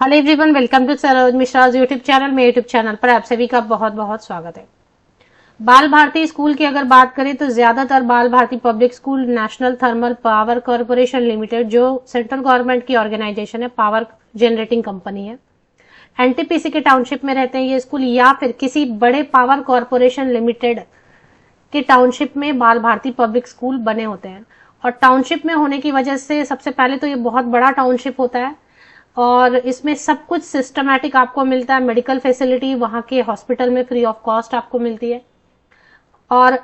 Hello everyone, welcome to Saroj Mishra YouTube channel. मेरे YouTube channel पर आप सभी का बहुत बहुत स्वागत है। बाल भारती स्कूल की अगर बात करें तो ज्यादातर Bal Bharati public school National Thermal Power corporation Limited, जो सेंट्रल गवर्नमेंट की ऑर्गेनाइजेशन है, पावर जनरेटिंग कंपनी है, एनटीपीसी के टाउनशिप में रहते हैं ये स्कूल, या फिर किसी बड़े पावर कॉर्पोरेशन लिमिटेड के टाउनशिप में बाल भारती पब्लिक स्कूल बने होते हैं। और टाउनशिप में होने की वजह से सबसे पहले तो ये बहुत बड़ा टाउनशिप होता है और इसमें सब कुछ सिस्टमैटिक आपको मिलता है। मेडिकल फैसिलिटी वहां के हॉस्पिटल में फ्री ऑफ कॉस्ट आपको मिलती है और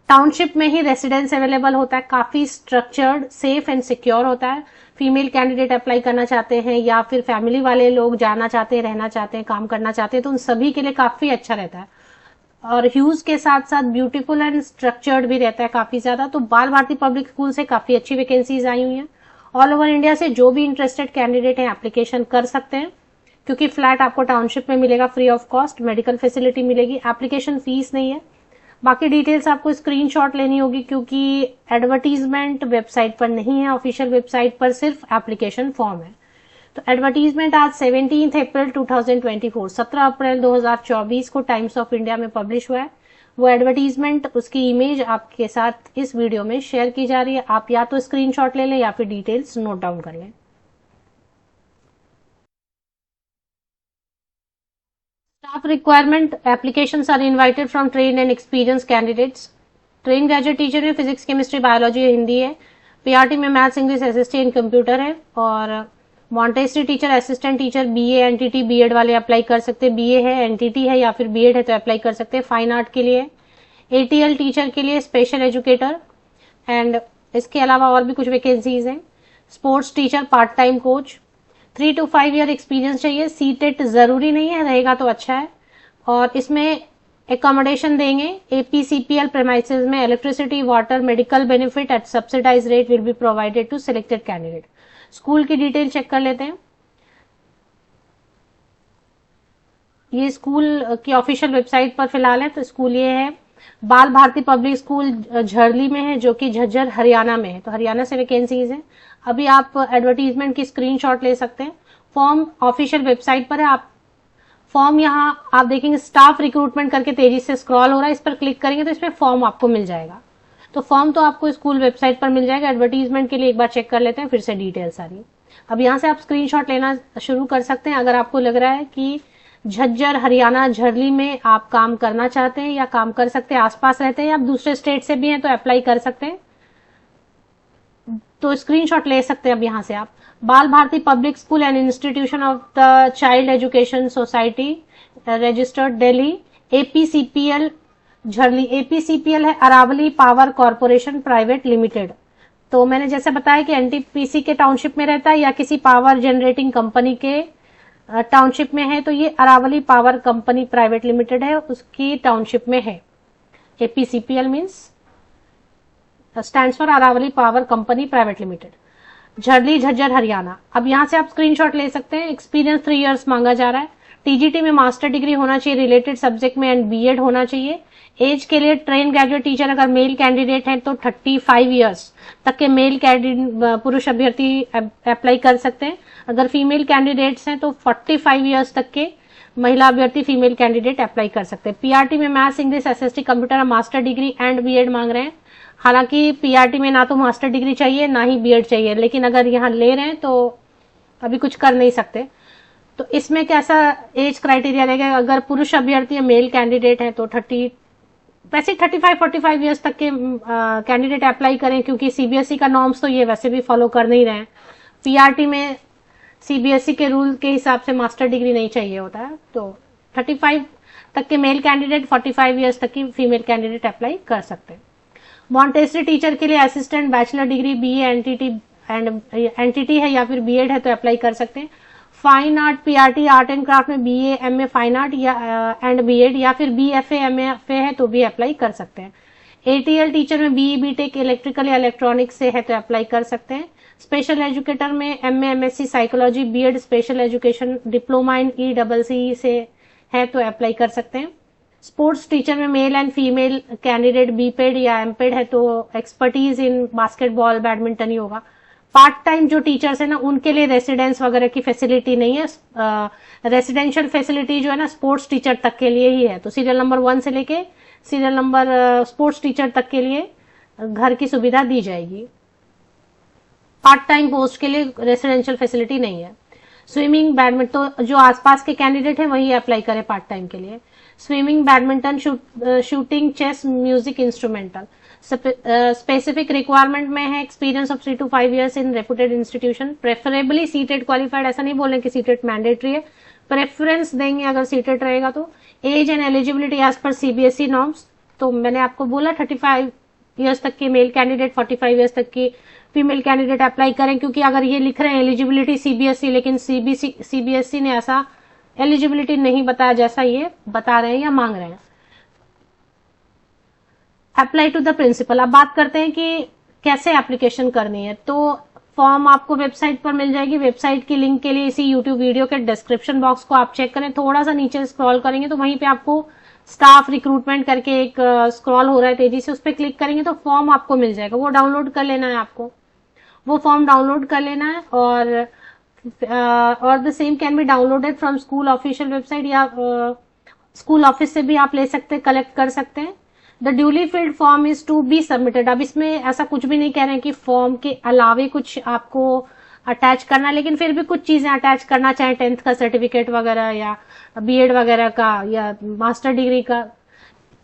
टाउनशिप में ही रेसिडेंस अवेलेबल होता है। काफी स्ट्रक्चर्ड, सेफ एंड सिक्योर होता है। फीमेल कैंडिडेट अप्लाई करना चाहते हैं या फिर फैमिली वाले लोग जाना चाहते हैं, रहना चाहते हैं, काम करना चाहते हैं, तो उन सभी के लिए काफी अच्छा रहता है। और ह्यूज के साथ साथ ब्यूटीफुल एंड स्ट्रक्चर्ड भी रहता है काफी ज्यादा। तो बाल भारती पब्लिक स्कूल से काफी अच्छी वैकेंसीज आई हुई हैं। ऑल ओवर इंडिया से जो भी इंटरेस्टेड कैंडिडेट हैं एप्लीकेशन कर सकते हैं, क्योंकि फ्लैट आपको टाउनशिप में मिलेगा free of cost, medical facility मिलेगी, एप्लीकेशन फीस नहीं है। बाकी डिटेल्स आपको स्क्रीनशॉट लेनी होगी क्योंकि एडवर्टीजमेंट वेबसाइट पर नहीं है, ऑफिशियल वेबसाइट पर सिर्फ एप्लीकेशन फॉर्म है। तो एडवर्टीजमेंट आज 17 अप्रैल 2024 17 अप्रैल 2024 को टाइम्स ऑफ इंडिया में पब्लिश हुआ है। वो एडवर्टीजमेंट, उसकी इमेज आपके साथ इस वीडियो में शेयर की जा रही है। आप या तो स्क्रीनशॉट ले लें या फिर डिटेल्स नोट डाउन कर लें। Staff requirement applications are invited from train and experience candidates. Train graduate teacher में फिजिक्स, केमिस्ट्री, बायोलॉजी, हिंदी है। पीआरटी में maths, English, SST and computer है। और Montessori teacher, assistant teacher, BA, NTT, BEd वाले apply कर सकते हैं। बीए है, एनटीटी है या फिर बीएड है तो अप्लाई कर सकते हैं। फाइन आर्ट के लिए, एटीएल टीचर के लिए, स्पेशल एजुकेटर, एंड इसके अलावा और भी कुछ वैकेंसीज हैं। Sports teacher, part time coach. 3 to 5 year experience चाहिए। सीटेट जरूरी नहीं है, रहेगा तो अच्छा है। और इसमें एकोमोडेशन देंगे। एपीसीपीएल प्रेमाइसेस में electricity, water, medical benefit at subsidise rate will be provided to selected candidate. School की डिटेल चेक कर लेते हैं। ये स्कूल की ऑफिशियल वेबसाइट पर फिलहाल है। तो स्कूल ये है, बाल भारती पब्लिक स्कूल झरली में है, जो कि झज्जर हरियाणा में है। तो हरियाणा से वैकेंसीज है। अभी आप एडवर्टीजमेंट की स्क्रीनशॉट ले सकते हैं। फॉर्म ऑफिशियल वेबसाइट पर है। आप फॉर्म यहाँ आप देखेंगे स्टाफ रिक्रूटमेंट करके तेजी से स्क्रॉल हो रहा है, इस पर क्लिक करेंगे तो इसमें फॉर्म आपको मिल जाएगा। तो फॉर्म तो आपको स्कूल वेबसाइट पर मिल जाएगा। एडवर्टीजमेंट के लिए एक बार चेक कर लेते हैं फिर से डिटेल सारी। अब यहाँ से आप स्क्रीनशॉट लेना शुरू कर सकते हैं। अगर आपको लग रहा है कि झज्जर हरियाणा झरली में आप काम करना चाहते हैं या काम कर सकते हैं, आसपास रहते हैं या आप दूसरे स्टेट से भी हैं तो अप्लाई कर सकते हैं, तो स्क्रीनशॉट ले सकते हैं। अब यहाँ से आप Bal Bharati public school and institution of the child education society registered Delhi, APCPL Jharli. APCPL है Aravali power corporation private limited. तो मैंने जैसे बताया कि एनटीपीसी के टाउनशिप में रहता है या किसी पावर जनरेटिंग कंपनी के टाउनशिप में है, तो ये Aravali power company private limited है, उसकी टाउनशिप में है। APCPL means stands for Aravali power company private limited, Jharli Jhajjar Haryana. अब यहाँ से आप स्क्रीनशॉट ले सकते हैं। एक्सपीरियंस 3 इयर्स मांगा जा रहा है। टीजीटी में मास्टर डिग्री होना चाहिए रिलेटेड सब्जेक्ट में एंड बीएड होना चाहिए। एज के लिए ट्रेन ग्रेजुएट टीचर अगर मेल कैंडिडेट है तो 35 इयर्स तक के मेल पुरुष अभ्यर्थी अप्लाई कर सकते हैं। अगर फीमेल कैंडिडेट्स हैं तो 45 इयर्स तक के महिला अभ्यर्थी फीमेल कैंडिडेट अप्लाई कर सकते हैं। पीआरटी में maths, English, SST, computer, master degree and BEd मांग रहे हैं। हालांकि पीआरटी में ना तो मास्टर डिग्री चाहिए ना ही बीएड चाहिए, लेकिन अगर यहाँ ले रहे हैं तो अभी कुछ कर नहीं सकते। तो इसमें कैसा एज क्राइटेरिया रहेगा? अगर पुरुष अभ्यर्थी मेल कैंडिडेट है तो 35-45 इयर्स तक के कैंडिडेट अप्लाई करें, क्योंकि सीबीएसई का नॉर्म्स तो ये वैसे भी फॉलो कर नहीं रहे हैं। पीआरटी में सीबीएसई के रूल के हिसाब से मास्टर डिग्री नहीं चाहिए होता है। तो 35 तक के मेल कैंडिडेट, 45 इयर्स तक की फीमेल कैंडिडेट अप्लाई कर सकते हैं। मॉन्टेसरी टीचर के लिए assistant, bachelor degree, BA, NTT है या फिर बीएड है तो अप्लाई कर सकते हैं। Fine art, PRT art and craft में बीए, एमए फाइन आर्ट या एंड बीएड या फिर बीएफए, एमएफए है तो भी अप्लाई कर सकते हैं। एटीएल टीचर में बीई, बीटेक इलेक्ट्रिकल या इलेक्ट्रॉनिक्स से है तो अप्लाई कर सकते हैं। स्पेशल एजुकेटर में MA, MSc psychology, BEd, special education, diploma in EWC से है तो अप्लाई कर सकते हैं। स्पोर्ट्स टीचर में male and female candidate BPEd या एमपेड है तो एक्सपर्टीज इन बास्केटबॉल, बैडमिंटन ही होगा। पार्ट टाइम जो टीचर्स है ना उनके लिए रेसिडेंस वगैरह की फैसिलिटी नहीं है। रेसिडेंशियल फैसिलिटी जो है ना स्पोर्ट्स टीचर तक के लिए ही है। तो सीरियल नंबर 1 से लेके सीरियल नंबर स्पोर्ट्स टीचर तक के लिए घर की सुविधा दी जाएगी। पार्ट टाइम पोस्ट के लिए रेसिडेंशियल फैसिलिटी नहीं है। स्विमिंग, बैडमिंटन, तो जो आसपास के कैंडिडेट हैं वही अप्लाई करें पार्ट टाइम के लिए। Swimming, badminton, shooting, chess, music instrumental. Specific requirement में है experience of 3 to 5 years in reputed institution, preferably CTET qualified. ऐसा नहीं बोलें कि सीटेट मैंडेटरी है, प्रेफरेंस देंगे अगर सीटेट रहेगा तो। एज एंड एलिजिबिलिटी एज पर सीबीएसई नॉर्म्स। तो मैंने आपको बोला 35 ईयर्स तक के मेल कैंडिडेट, 45 ईयर्स तक की फीमेल कैंडिडेट अप्लाई करें, क्योंकि अगर ये लिख रहे हैं एलिजिबिलिटी सीबीएसई, लेकिन सीबीएसई ने ऐसा एलिजिबिलिटी नहीं बताया जैसा ये बता रहे हैं या मांग रहे हैं। Apply to the principal. अब बात करते हैं कि कैसे एप्लीकेशन करनी है। तो फॉर्म आपको वेबसाइट पर मिल जाएगी। वेबसाइट की लिंक के लिए इसी यूट्यूब वीडियो के डिस्क्रिप्शन बॉक्स को आप चेक करें, थोड़ा सा नीचे स्क्रॉल करेंगे तो वहीं पे आपको स्टाफ रिक्रूटमेंट करके एक स्क्रॉल हो रहा है तेजी से, उस पर क्लिक करेंगे तो फॉर्म आपको मिल जाएगा। वो डाउनलोड कर लेना है आपको, वो फॉर्म डाउनलोड कर लेना है। और the same can be downloaded from school official website, या स्कूल ऑफिस से भी आप ले सकते हैं, कलेक्ट कर सकते हैं। The duly filled form is to be submitted. अब इसमें ऐसा कुछ भी नहीं कह रहे हैं कि फॉर्म के अलावे कुछ आपको अटैच करना, लेकिन फिर भी कुछ चीजें अटैच करना, चाहे 10th का सर्टिफिकेट वगैरह या बीएड वगैरह का या मास्टर डिग्री का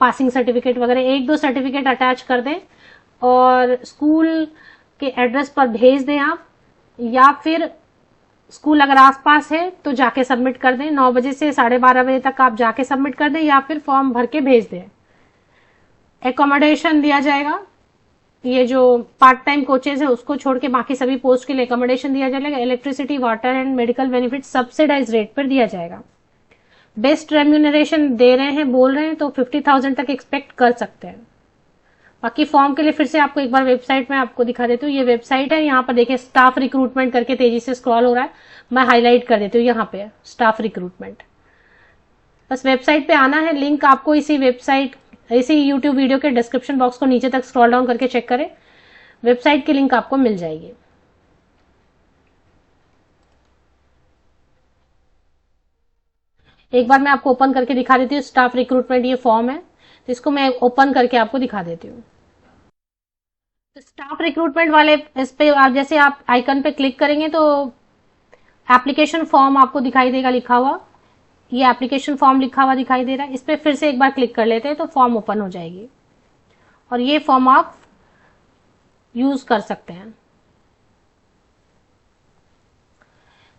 पासिंग सर्टिफिकेट वगैरह, 1-2 सर्टिफिकेट अटैच कर दें और स्कूल के एड्रेस पर भेज दें आप, या फिर स्कूल अगर आसपास है तो जाके सबमिट कर दें। 9 बजे से 12:30 बजे तक आप जाके सबमिट कर दें या फिर फॉर्म भर के भेज दें। एकोमोडेशन दिया जाएगा। ये जो पार्ट टाइम कोचेज है उसको छोड़ के बाकी सभी पोस्ट के लिए एकोमोडेशन दिया जाएगा। Electricity, water and medical benefit subsidise rate पर दिया जाएगा। बेस्ट रेम्यूनरेशन दे रहे हैं, बोल रहे हैं, तो 50,000 तक एक्सपेक्ट कर सकते हैं। बाकी फॉर्म के लिए फिर से आपको एक बार वेबसाइट में आपको दिखा देती हूँ। ये वेबसाइट है, यहाँ पर देखिए स्टाफ रिक्रूटमेंट करके तेजी से स्क्रॉल हो रहा है, मैं हाईलाइट कर देती हूँ। यहाँ पे स्टाफ रिक्रूटमेंट, बस वेबसाइट पे आना है। लिंक आपको इसी वेबसाइट, इसी यूट्यूब वीडियो के डिस्क्रिप्शन बॉक्स को नीचे तक स्क्रॉल डाउन करके चेक करें, वेबसाइट की लिंक आपको मिल जाएगी। एक बार मैं आपको ओपन करके दिखा देती हूँ। स्टाफ रिक्रूटमेंट ये फॉर्म है, तो इसको मैं ओपन करके आपको दिखा देती हूँ। तो स्टाफ रिक्रूटमेंट वाले इस पे आप जैसे आप आइकन पे क्लिक करेंगे तो एप्लीकेशन फॉर्म आपको दिखाई देगा लिखा हुआ। ये एप्लीकेशन फॉर्म लिखा हुआ दिखाई दे रहा है, इस पे फिर से एक बार क्लिक कर लेते हैं तो फॉर्म ओपन हो जाएगी और ये फॉर्म आप यूज कर सकते हैं।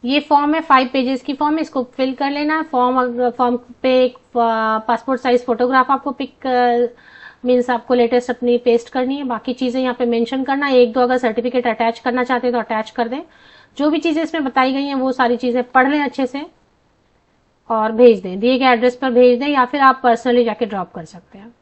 ये फॉर्म है 5 पेजेस की फॉर्म है, इसको फिल कर लेना है। फॉर्म पे एक पासपोर्ट साइज फोटोग्राफ आपको पिक मीन्स आपको लेटेस्ट अपनी पेस्ट करनी है। बाकी चीजें यहाँ पे मेंशन करना है। 1-2 अगर सर्टिफिकेट अटैच करना चाहते हैं तो अटैच कर दें। जो भी चीजें इसमें बताई गई हैं वो सारी चीजें पढ़ लें अच्छे से और भेज दें। दिए गए एड्रेस पर भेज दें या फिर आप पर्सनली जाके ड्रॉप कर सकते हैं।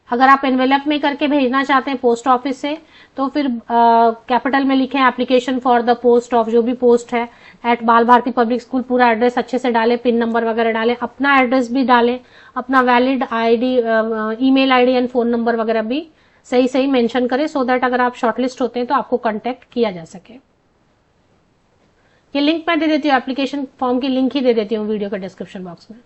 अगर आप एनवेलप में करके भेजना चाहते हैं पोस्ट ऑफिस से तो फिर कैपिटल में लिखें application for the post of जो भी पोस्ट है एट बाल भारती पब्लिक स्कूल। पूरा एड्रेस अच्छे से डालें, पिन नंबर वगैरह डालें, अपना एड्रेस भी डालें, अपना valid ID, email ID and phone number वगैरह भी सही सही मेंशन करें सो दैट अगर आप शॉर्टलिस्ट होते हैं तो आपको कांटेक्ट किया जा सके। ये लिंक मैं दे देती हूँ, एप्लीकेशन फॉर्म की लिंक ही दे देती हूँ वीडियो के डिस्क्रिप्शन बॉक्स में।